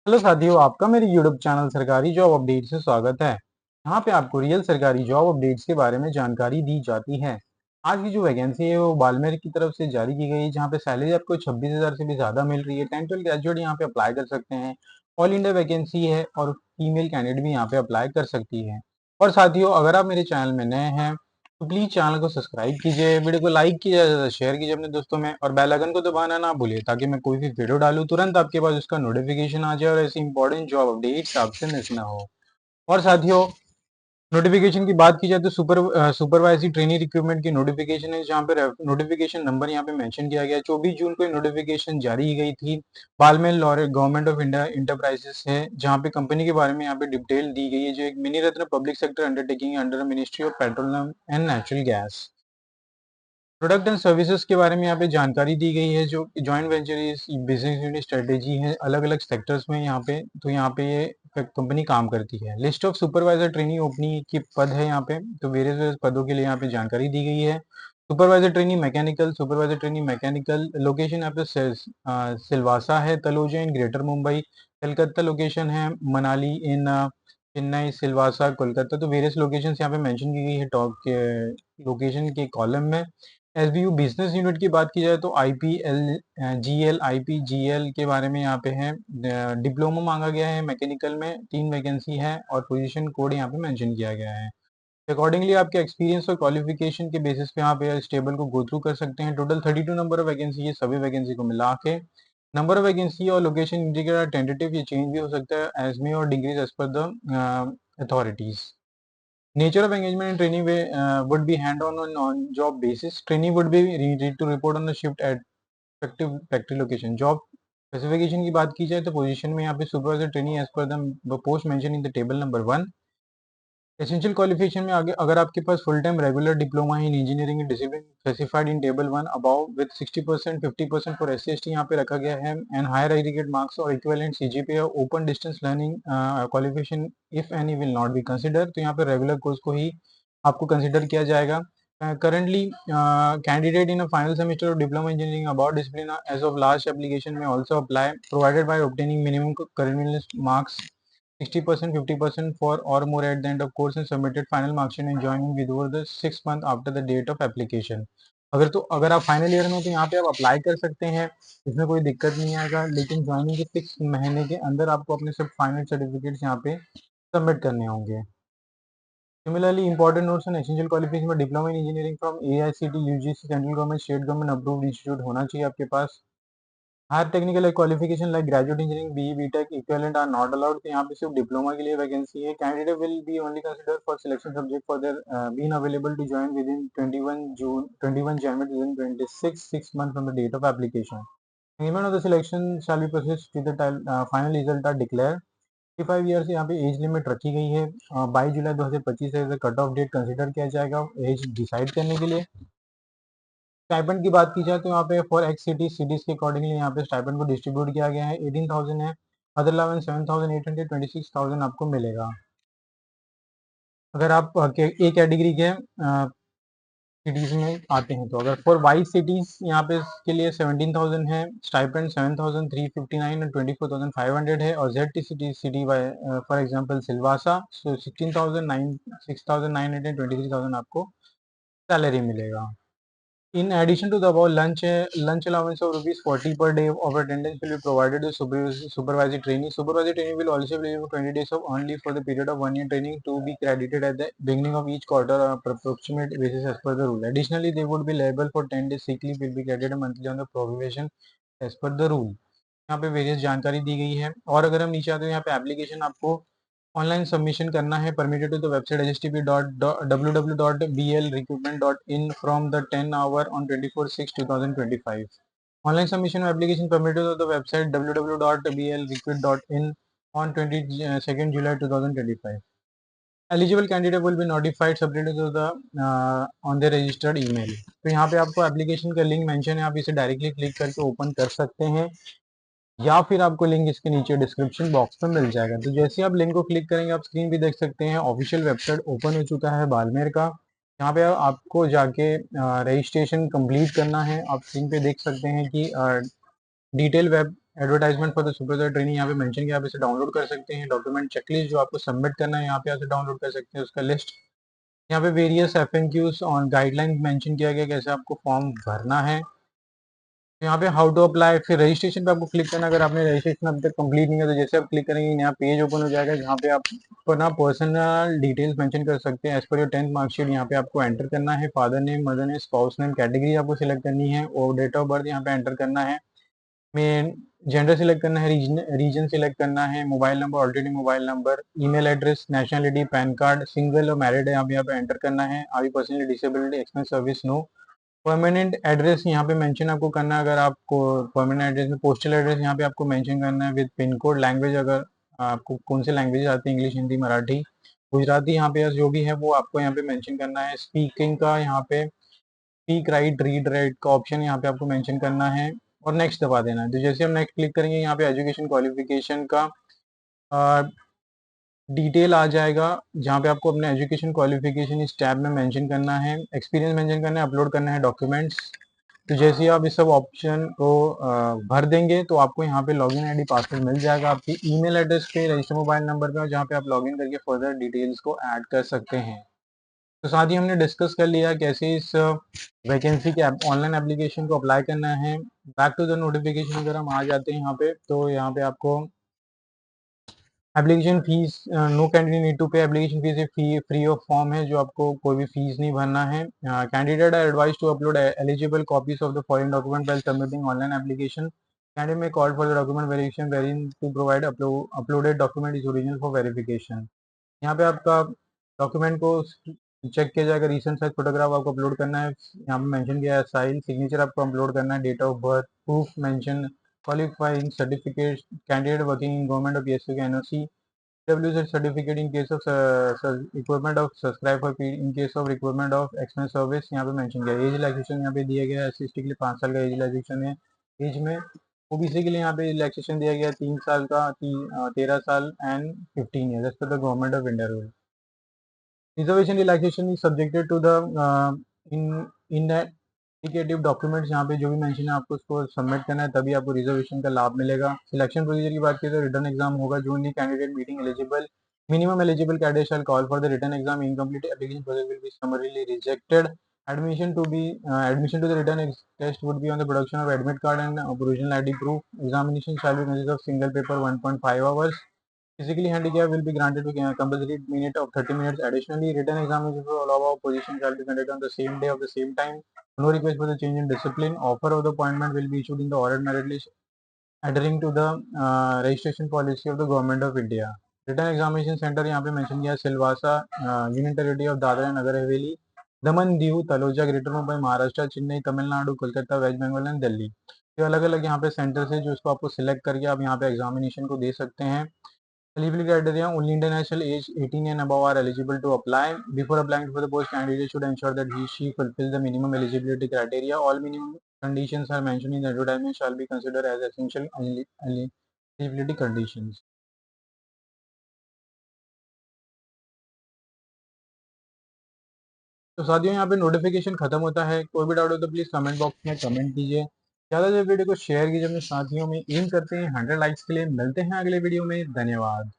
Hello साथियों, आपका मेरे यूट्यूब चैनल सरकारी जॉब अपडेट से स्वागत है। यहाँ पे आपको रियल सरकारी जॉब अपडेट्स के बारे में जानकारी दी जाती है। आज की जो वैकेंसी है वो बालमेर की तरफ से जारी की गई है, जहाँ पे सैलरी आपको 26,000 से भी ज़्यादा मिल रही है। 10-12 ग्रेजुएट यहाँ पे अप्लाई कर सकते हैं। ऑल इंडिया वैकेंसी है और फीमेल कैंडिडेट भी यहाँ पे अप्लाई कर सकती है। और साथियों, अगर आप मेरे चैनल में नए हैं तो प्लीज चैनल को सब्सक्राइब कीजिए, वीडियो को लाइक कीजिए, शेयर कीजिए अपने दोस्तों में और बेल आइकन को दबाना ना भूलिए ताकि मैं कोई भी वीडियो डालूं तुरंत आपके पास उसका नोटिफिकेशन आ जाए और ऐसी इंपॉर्टेंट जॉब अपडेट्स आपसे मिस ना हो। और साथियों, नोटिफिकेशन की बात की जाए तो सुपरवाइजरी ट्रेनी रिक्रूटमेंट की नोटिफिकेशन है, जहाँ पे नोटिफिकेशन नंबर यहाँ पे मेंशन किया गया है। 24 जून को नोटिफिकेशन जारी की गई थी। Balmer Lawrie government of India enterprises है, जहाँ पे कंपनी के बारे में यहाँ पे डिटेल दी गई है, जो एक mini Ratna public sector undertaking under ministry of petroleum and natural gas. Product and services के बारे में यहाँ पे जानकारी दी गई है, जो joint venture business unit strategy है अलग अलग सेक्टर्स में। यहाँ पे तो यहाँ पे ये कंपनी काम करती है। List of supervisor trainee opening की पद है यहाँ पे, तो वेरियस वेरियस पदों के लिए यहाँ पे जानकारी दी गई है। सुपरवाइजर ट्रेनी मैकेनिकल लोकेशन यहाँ पे सिलवासा है, Taloja in greater Mumbai. Calcutta location है मनाली इन चेन्नई, सिलवासा, कोलकाता। तो वेरियस लोकेशन यहाँ पे मेंशन की गई है टॉप के लोकेशन के कॉलम में। एसबीयू बिजनेस यूनिट की बात की जाए तो आईपीएल जीएल आईपीजीएल के बारे में यहाँ पे है। डिप्लोमा मांगा गया है मैकेनिकल में, 3 वैकेंसी है और पोजीशन कोड यहाँ पे मेंशन किया गया है। अकॉर्डिंगली आपके एक्सपीरियंस और क्वालिफिकेशन के बेसिस पे आप इस टेबल को गो थ्रू कर सकते हैं। टोटल 32 नंबर ऑफ वैकेंसी है, सभी वैकेंसी को मिला के। नंबर ऑफ वैकेंसी और लोकेशन इंडिकेटर टेंटेटिव, ये चेंज भी हो सकता है एज मे और degrees as per the authorities. Nature of engagement in training would be hand-on on-job basis. Trainee would be need to report on the shift at respective factory location. Job specification की बात की जाए तो position में यहाँ पे supervisor trainee as per the post mentioned in the table number 1। Essential qualification में आगे अगर आपके पास full time regular diploma in engineering discipline specified in table 1 above with 60%, 50% for SC/ST यहाँ पे रखा गया है, एंड हायर एग्रीगेट मार्क्स और इक्विवेलेंट CGPA और open distance learning qualification if any will not be consider. तो यहाँ पे रेगुलर कोर्स को ही आपको कंसिडर किया जाएगा। Currently, candidate in a final semester of diploma engineering about discipline as of last application may also apply, provided by obtaining minimum current marks 60%, 50% for or more at the end of course and submitted final marks sheet and joining within the 6 month after the date of application। अगर आप final year में हो तो यहाँ पे आप apply कर सकते हैं, इसमें कोई दिक्कत नहीं आएगा, लेकिन ज्वाइनिंग के 6 महीने के अंदर आपको अपने सब फाइनल सर्टिफिकेट्स यहाँ पे सबमिट करने होंगे। Similarly, important notes on essential qualification में diploma in engineering from AICTE UGC central government state government approved institute होना चाहिए आपके पास। Higher technical qualification like graduate engineering BE BTech equivalent are not allowed. तो यहाँ पे सिर्फ डिप्लोमा के लिए वैकेंसी है। Candidate will be only consider for selection subject for their been available to join within 21 January 2026, 6 months from the date of application. Payment of the selection shall be processed till the final result are declared। 55 years यहाँ पे age limit रखी गई है। 22 जुलाई 2025 से cut off date consider किया जाएगा as decide करने के लिए। स्टाइपेंड की बात की जाए तो यहाँ पे फॉर एक्स सिटीज के अकॉर्डिंगली यहाँ पे स्टाइपेंड को डिस्ट्रीब्यूट किया गया है। 18,000 है, अदर अलाउंस 7,800, 26,000 आपको मिलेगा। अगर आप ए कैटेगरी के सिटीज में आते हैं तो। अगर फॉर वाई सिटीज यहाँ पे के लिए 17,000 है, स्टाइपेंड 7,359 और 24,500 है। और Z T city for example Silvassa 16,900 23,000 आपको सैलरी मिलेगा। In addition to the above, lunch allowance of ₹40 per day of attendance will be provided to supervisory trainee. Supervisory trainee will also be able 20 days of only for the period of 1 year training to be credited at the beginning of each quarter on approximate basis as per the rule. Additionally, they would be liable for 10 days sick leave will be credited monthly on the probation as per the rule. यहाँ पे various जानकारी दी गई है। और अगर हम नीचे आते हैं यहाँ पे एप्लीकेशन आपको ऑनलाइन सबमिशन करना है, permitted to the website http://www.blrecruitment.in from the 10 hour on 24/6/2025। Online submission application permitted to the website www.blrecruit.in on 22nd July 2025। Eligible candidate will be notified submitted to the on the registered email. तो यहाँ पे आपको application का link mention है, आप इसे directly click करके open कर सकते हैं या फिर आपको लिंक इसके नीचे डिस्क्रिप्शन बॉक्स में मिल जाएगा। तो जैसे आप लिंक को क्लिक करेंगे आप स्क्रीन पे देख सकते हैं ऑफिशियल वेबसाइट ओपन हो चुका है बालमेर का। यहाँ पे आपको जाके रजिस्ट्रेशन कंप्लीट करना है। आप स्क्रीन पे देख सकते हैं कि detail web advertisement for the supervisor training यहाँ पे मेंशन किया, आप इसे डाउनलोड कर सकते हैं। डॉक्यूमेंट चेकलिस्ट जो आपको सबमिट करना है यहाँ पे आके डाउनलोड कर सकते हैं उसका लिस्ट। यहाँ पे various FAQs on guidelines mention किया गया कैसे आपको फॉर्म भरना है। यहाँ पे हाउ टू अप्लाई, फिर रजिस्ट्रेशन पे आपको क्लिक करना। अगर आपने रजिस्ट्रेशन अभी तक कंप्लीट नहीं किया तो जैसे आप क्लिक करेंगे यहाँ पेज ओपन हो जाएगा जहाँ पे आप अपना पर्सनल डिटेल्स मेंशन कर सकते हैं। As per your 10th marksheet यहाँ पे आपको एंटर करना है। Father name, mother name, spouse name, category आपको सिलेक्ट करनी है और डेट ऑफ बर्थ यहाँ पे एंटर करना है। में जेंडर सिलेक्ट करना है, रीजन सिलेक्ट करना है, mobile number, already mobile number, email address, nationality, PAN card, single और मैरिड है यहाँ पे एंटर करना है। Are you personally disability, expense service, no. Permanent address यहाँ पे मेंशन आपको करना है। अगर आपको परमानेंट एड्रेस में पोस्टल एड्रेस यहाँ पे आपको मेंशन करना है विद पिन कोड। लैंग्वेज अगर आपको कौन से लैंग्वेज आती है, इंग्लिश, हिंदी, मराठी, गुजराती, यहाँ पे जो भी है वो आपको यहाँ पे मेंशन करना है। स्पीकिंग का यहाँ पे स्पीक राइट, रीड राइट का ऑप्शन यहाँ पे आपको मेंशन करना है और नेक्स्ट दबा देना है। तो जैसे हम नेक्स्ट क्लिक करेंगे यहाँ पे एजुकेशन क्वालिफिकेशन का डिटेल आ जाएगा जहाँ पे आपको अपने एजुकेशन क्वालिफिकेशन इस टैब में मेंशन करना है, एक्सपीरियंस मेंशन करना है, अपलोड करना है डॉक्यूमेंट्स। तो जैसे ही आप इस सब ऑप्शन को भर देंगे तो आपको यहाँ पे लॉगिन आईडी पासवर्ड मिल जाएगा आपकी ईमेल एड्रेस पे, रजिस्टर मोबाइल नंबर पे, और जहाँ पे आप लॉगिन करके फर्दर डिटेल्स को ऐड कर सकते हैं। तो साथ ही हमने डिस्कस कर लिया कैसे इस वैकेंसी के ऑनलाइन एप्लीकेशन को अप्लाई करना है। बैक टू द नोटिफिकेशन अगर हम आ जाते हैं यहाँ पे तो यहाँ पे आपको application fees, no candidate need to pay application fees, free of form है जो आपको कोई भी फीस नहीं भरना है। Candidate are advise to upload eligible copies of the following document while submitting online application. Candidate may call for the document verification wearing to provide uploaded document is original for verification. यहाँ पे आपका document को check किया जाएगा। Recent size photograph आपको upload करना है, यहाँ पे मेंशन किया है। साइल सिग्नेचर आपको अपलोड करना है। Date of birth, proof mention, qualifying certificate, candidate working in government और पीएसयू के NOC, WZ certificate in case of requirement of subscribe for in case of requirement of expense service यहाँ पे mention किया है। Age relaxation यहाँ पे दिया गया है। SC के लिए 5 साल का एज रिलैक्सेशन है एज में। ओबीसी के लिए यहाँ पे रिलैक्सेशन दिया गया है 3 साल का, 13 साल and 15 year as per the government of India rule. Reservation relaxation is subjected to the in in indicative documents यहाँ पे जो भी मेंशन है आपको उसको सबमिट करना है तभी आपको रिजर्वेशन का लाभ मिलेगा। सिलेक्शन प्रोसीजर की बात करें तो रिटर्न एग्जाम होगा जो only candidate meeting eligible minimum eligible candidate shell call for the return exam. Incomplete application process will be summarily rejected. Admission to the written test would be on the production of admit card and provisional ID proof. Examination shall be consist of single paper 1.5 hours. Physically handicapped will be granted to compulsory minute of 30 minutes. Additionally, written examination for all of our positions shall be conducted on the same day of the same time. No request for the change in discipline. Offer of the appointment will be issued in the ordered merit list adhering to the registration policy of the Government of India. Return examination centre यहाँ पे mention किया है Silvassa, union territory of Dadra and Nagar Haveli, Daman Diu, Taloja, Greater Mumbai, Maharashtra, Chennai, Tamil Nadu, Kolkata, West Bengal and Delhi. ये अलग अलग यहाँ पे centres है जो इसको आपको सिलेक्ट करके आप यहाँ पे एग्जामिनेशन को दे सकते हैं। Eligibility criteria: only international age 18 and above are eligible to apply. Before applying for the post, candidate should ensure that she fulfills the minimum eligibility criteria. All minimum conditions are mentioned in the advertisement shall be considered as essential eligibility conditions. तो साथियों यहाँ पे notification खत्म होता है। कोई भी doubt हो तो प्लीज कमेंट बॉक्स में कमेंट कीजिए। ज़्यादा से वीडियो को शेयर कीजिए अपने साथियों में। एम करते हैं 100 लाइक्स के लिए। मिलते हैं अगले वीडियो में। धन्यवाद।